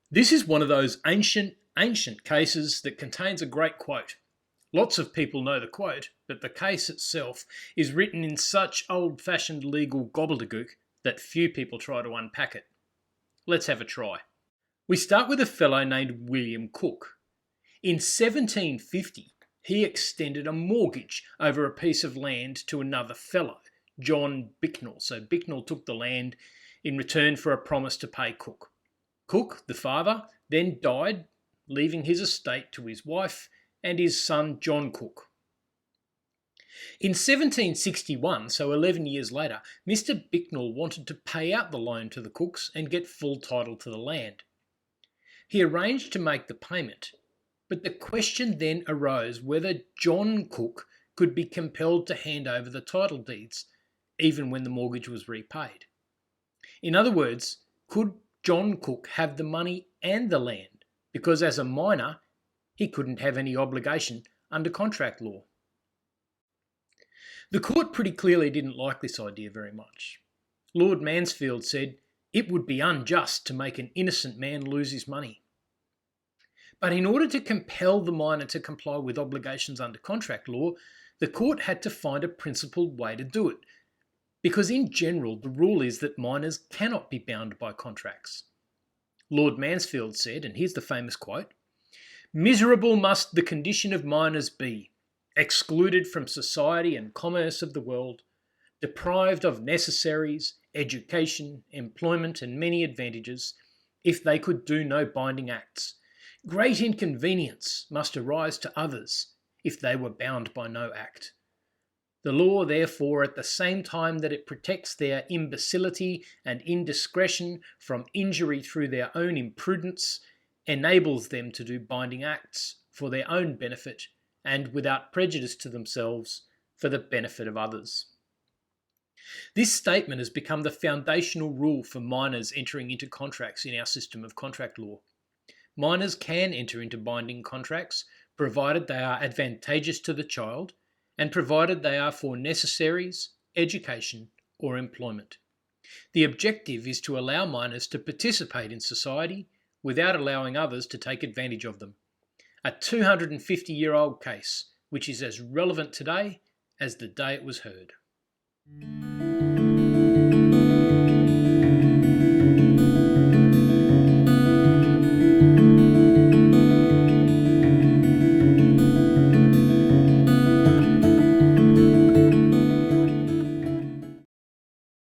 This is one of those ancient cases that contains a great quote. Lots of people know the quote, but the case itself is written in such old-fashioned legal gobbledygook that few people try to unpack it. Let's have a try. We start with a fellow named William Cook. In 1750, he extended a mortgage over a piece of land to another fellow, John Bicknell. So Bicknell took the land in return for a promise to pay Cook. Cook, the father, then died, leaving his estate to his wife and his son John Cook. In 1761, so 11 years later, Mr. Bicknell wanted to pay out the loan to the Cooks and get full title to the land. He arranged to make the payment, but the question then arose whether John Cook could be compelled to hand over the title deeds, even when the mortgage was repaid. In other words, could John Cook have the money and the land, because as a minor, he couldn't have any obligation under contract law. The court pretty clearly didn't like this idea very much. Lord Mansfield said it would be unjust to make an innocent man lose his money. But in order to compel the minor to comply with obligations under contract law, the court had to find a principled way to do it, because in general the rule is that minors cannot be bound by contracts. Lord Mansfield said, and here's the famous quote, "Miserable must the condition of minors be, excluded from society and commerce of the world, deprived of necessaries, education, employment, and many advantages, if they could do no binding acts. Great inconvenience must arise to others, if they were bound by no act. The law, therefore, at the same time that it protects their imbecility and indiscretion from injury through their own imprudence, enables them to do binding acts for their own benefit and without prejudice to themselves for the benefit of others." This statement has become the foundational rule for minors entering into contracts in our system of contract law. Minors can enter into binding contracts provided they are advantageous to the child and provided they are for necessaries, education, or employment. The objective is to allow minors to participate in society without allowing others to take advantage of them. A 250-year-old case, which is as relevant today as the day it was heard.